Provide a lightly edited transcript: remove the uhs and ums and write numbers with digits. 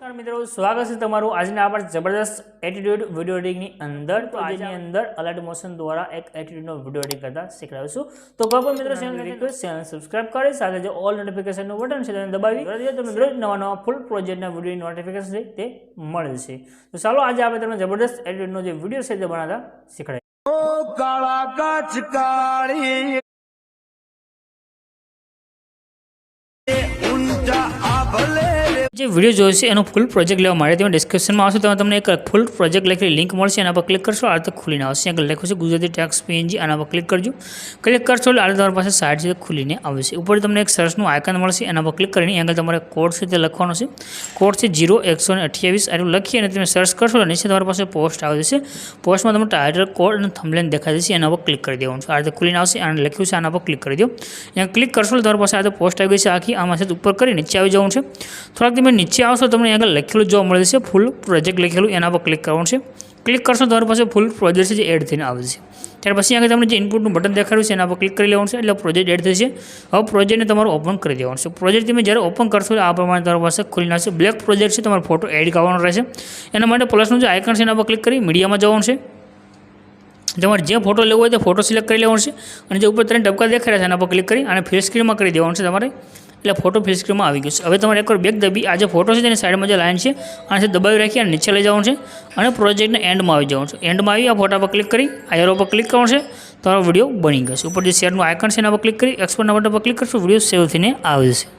नमस्कार मित्रों, स्वागत है तमारू आज आप जबरदस्त एटीट्यूड वीडियो एडिटिंग अंदर। तो आज अंदर अलर्ट मोशन द्वारा एक एटीट्यूड वीडियो एडिट करता शीखवाड़ीशुं। तो कोई पण मित्रों चैनल सब्सक्राइब करे, साथ जो ऑल नोटिफिकेशन बटन है दबावी तो मित्रों नवा नवा फूल प्रोजेक्ट वीडियो नोटिफिकेशन है ते मळे छे। तो चलो आज आप तमने जबरदस्त एटीट्यूड जो वीडियो है बनाता शीखवाड़े। જે વિડીયો જોઈશે એનો ફૂલ પ્રોજેક્ટ લેવા માટે તમે ડિસ્ક્રિપ્શનમાં આવશો તો તમને એક ફૂલ પ્રોજેક્ટ લખેલી લિંક મળશે, એના પર ક્લિક કરશો આ તો ખુલીને આવશે। આગળ લખ્યું છે ગુજરાતી ટેક્સ્ટ PNG, આના પર ક્લિક કરજો। ક્લિક કરશો એટલે તમારી પાસે સાઇટ છે ખુલીને આવશે। ઉપર તમને એક સર્ચનું આઇકન મળશે, એના પર ક્લિક કરીને આગળ તમારે કોડ છે તે લખવાનો છે। કોડ છે 0128 આટલું લખી અને તમે સર્ચ કરશો એટલે નીચે તમારી પાસે પોસ્ટ આવી જશે। પોસ્ટમાં તમને ટાઇટલ, કોડ અને થંબનેલ દેખાઈ જશે, એના પર ક્લિક કરી દેવાનું છે। આ રીતે ખુલીને આવશે, આને લખ્યું છે આના પર ક્લિક કરી દો। અહીંયા ક્લિક કરશો એટલે તમારી પાસે આ તો પોસ્ટ આવી ગઈ છે આખી। આમાં છે ઉપર કરી નીચે આવી જવાનું છે। થોડાક તમે નીચે આવશો તમને આગળ લખેલું જોવા મળે છે ફૂલ પ્રોજેક્ટ લખેલું, એના પર ક્લિક કરવાનું છે। ક્લિક કરશો તમારી પાસે ફૂલ પ્રોજેક્ટ છે જે એડ થઈને આવે છે। ત્યાર પછી આગળ તમને જે ઇનપુટનું બટન દેખાડ્યું છે એના પર ક્લિક કરી લેવાનું છે એટલે પ્રોજેક્ટ એડ થશે। હવે પ્રોજેક્ટને તમારું ઓપન કરી દેવાનું છે। પ્રોજેક્ટ તમે જ્યારે ઓપન કરશો આ પ્રમાણે તમારી પાસે ખુલીને આવશે। બ્લેક પ્રોજેક્ટ છે, તમારો ફોટો એડ કરવાનો રહેશે। એના માટે પ્લસનું જે આઇકન છે એના પર ક્લિક કરી મીડિયામાં જવાનું છે। તમારે જે ફોટો લેવો હોય તે ફોટો સિલેક્ટ કરી લેવાનો છે અને જે ઉપર 3 ટપકા દેખાઈ રહ્યા છે એના પર ક્લિક કરી અને ફિલ સ્ક્રીનમાં કરી દેવાનું છે તમારે, એટલે ફોટો ફિલ સ્ક્રીનમાં આવી ગયો છે। હવે તમારે એકવાર બેક દબી આ જે ફોટો છે તેની સાઈડમાં જે લાઈન છે આને દબાવી રાખી અને નીચે લઈ જવાનું છે અને પ્રોજેક્ટને એન્ડમાં આવી જવાનું છે। એન્ડમાં આવી આ ફોટા પર ક્લિક કરી આ એરો પર ક્લિક કરવાનું છે, તમારો વિડીયો બની ગયો છે। ઉપર જે શેરનું આઇકન છે એના પર ક્લિક કરી એક્સપોર્ટના બટન પર ક્લિક કરશો, વિડીયો સેવ થઈને આવી જશે।